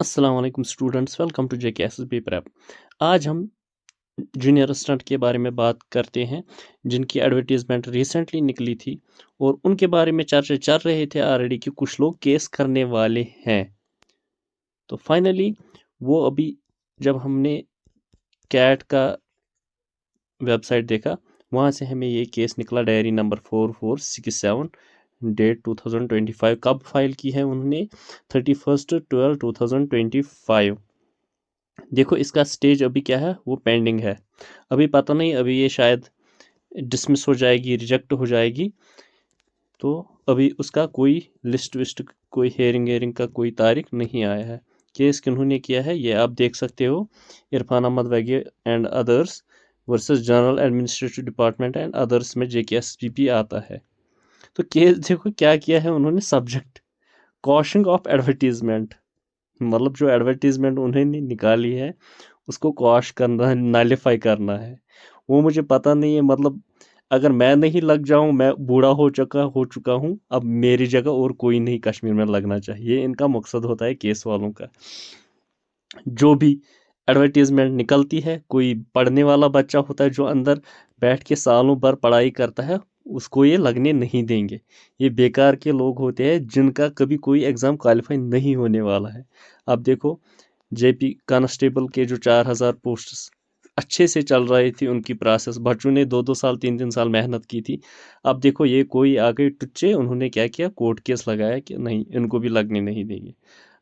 अस्सलाम वालेकुम students, welcome to JK SSB prep. आज हम जूनियर असिस्टेंट के बारे में बात करते हैं जिनकी एडवर्टीजमेंट रिसेंटली निकली थी और उनके बारे में चर्चा चल रहे थे ऑलरेडी कि कुछ लोग केस करने वाले हैं। तो फाइनली वो अभी जब हमने कैट का वेबसाइट देखा वहाँ से हमें ये केस निकला, डायरी नंबर 4467, डेट 2025। कब फाइल की है उन्होंने? 31/12/2025। देखो इसका स्टेज अभी क्या है, वो पेंडिंग है। अभी पता नहीं, अभी ये शायद डिसमिस हो जाएगी, रिजेक्ट हो जाएगी। तो अभी उसका कोई लिस्ट विस्ट, कोई हेयरिंग का कोई तारीख नहीं आया है। केस किन्होंने किया है ये आप देख सकते हो, इरफान अहमद वगी and others versus general administrative department and others में JKSPP आता है। तो केस देखो क्या किया है उन्होंने, सब्जेक्ट कॉशिंग ऑफ एडवर्टीजमेंट, मतलब जो एडवर्टीजमेंट उन्होंने निकाली है उसको क्वाश करना है, नलिफाई करना है। वो मुझे पता नहीं है, मतलब अगर मैं नहीं लग जाऊं, मैं बूढ़ा हो चुका हूं, अब मेरी जगह और कोई नहीं कश्मीर में लगना चाहिए। इनका मकसद होता है केस वालों का। जो भी एडवर्टीजमेंट निकलती है, कोई पढ़ने वाला बच्चा होता है जो अंदर बैठ के सालों भर पढ़ाई करता है, उसको ये लगने नहीं देंगे। ये बेकार के लोग होते हैं जिनका कभी कोई एग्ज़ाम क्वालिफाई नहीं होने वाला है। अब देखो JP कांस्टेबल के जो 4000 पोस्ट्स अच्छे से चल रही थी उनकी प्रोसेस, बच्चों ने 2-2 साल 3-3 साल मेहनत की थी। अब देखो ये कोई आ गए टुच्चे, उन्होंने क्या किया, कोर्ट केस लगाया कि नहीं इनको भी लगने नहीं देंगे।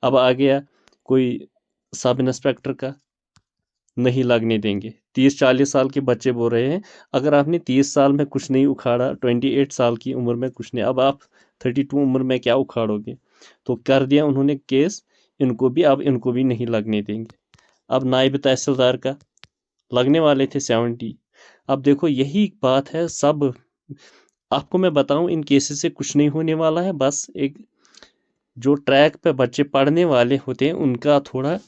अब आ गया कोई सब इंस्पेक्टर का, नहीं लगने देंगे। 30-40 साल के बच्चे बोल रहे हैं अगर आपने 30 साल में कुछ नहीं उखाड़ा, 28 साल की उम्र में कुछ नहीं, अब आप 32 उम्र में क्या उखाड़ोगे? तो कर दिया उन्होंने केस इनको भी, अब इनको भी नहीं लगने देंगे। अब नायब तहसीलदार का लगने वाले थे 70। अब देखो यही बात है, सब आपको मैं बताऊं इन केसेस से कुछ नहीं होने वाला है। बस एक जो ट्रैक पे बच्चे पढ़ने वाले होते हैं उनका थोड़ा,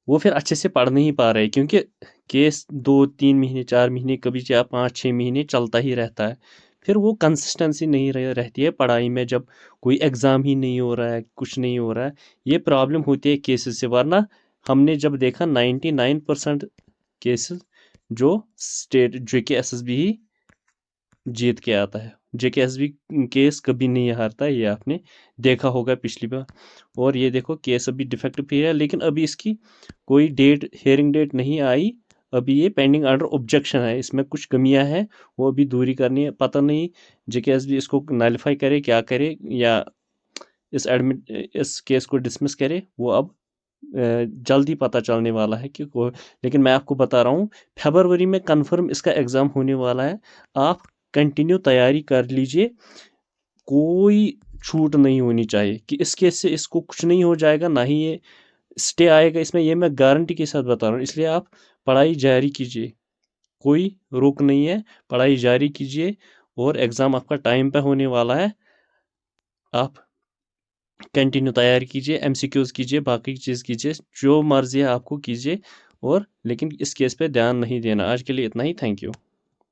वो फिर अच्छे से पढ़ नहीं पा रहे, क्योंकि केस 2-3 महीने 4 महीने कभी 4-5-6 महीने चलता ही रहता है। फिर वो कंसिस्टेंसी नहीं रहती है पढ़ाई में, जब कोई एग्ज़ाम ही नहीं हो रहा है, कुछ नहीं हो रहा है, ये प्रॉब्लम होती है केसेस से। वरना हमने जब देखा 99% केसेस जो स्टेट JKSSB ही जीत के आता है। JKSSB केस कभी नहीं हारता, ये आपने देखा होगा पिछली बार। और ये देखो केस अभी डिफेक्टिव भी है, लेकिन अभी इसकी कोई डेट, हेयरिंग डेट नहीं आई। अभी ये पेंडिंग अंडर ऑब्जेक्शन है, इसमें कुछ कमियां हैं, वो अभी दूरी करनी है। पता नहीं JKSSB इसको नलिफाई करे, क्या करे, या इस केस को डिसमिस करे, वो अब जल्दी पता चलने वाला है कि लेकिन मैं आपको बता रहा हूँ फरवरी में कंफर्म इसका एग्ज़ाम होने वाला है। आप कंटिन्यू तैयारी कर लीजिए, कोई छूट नहीं होनी चाहिए कि इस केस से इसको कुछ नहीं हो जाएगा, ना ही ये स्टे आएगा इसमें, ये मैं गारंटी के साथ बता रहा हूँ। इसलिए आप पढ़ाई जारी कीजिए, कोई रोक नहीं है, पढ़ाई जारी कीजिए और एग्ज़ाम आपका टाइम पे होने वाला है। आप कंटिन्यू तैयारी कीजिए, MCQs कीजिए, बाकी चीज़ कीजिए, जो मर्ज़ी है आपको कीजिए, और लेकिन इस केस पे ध्यान नहीं देना। आज के लिए इतना ही, थैंक यू।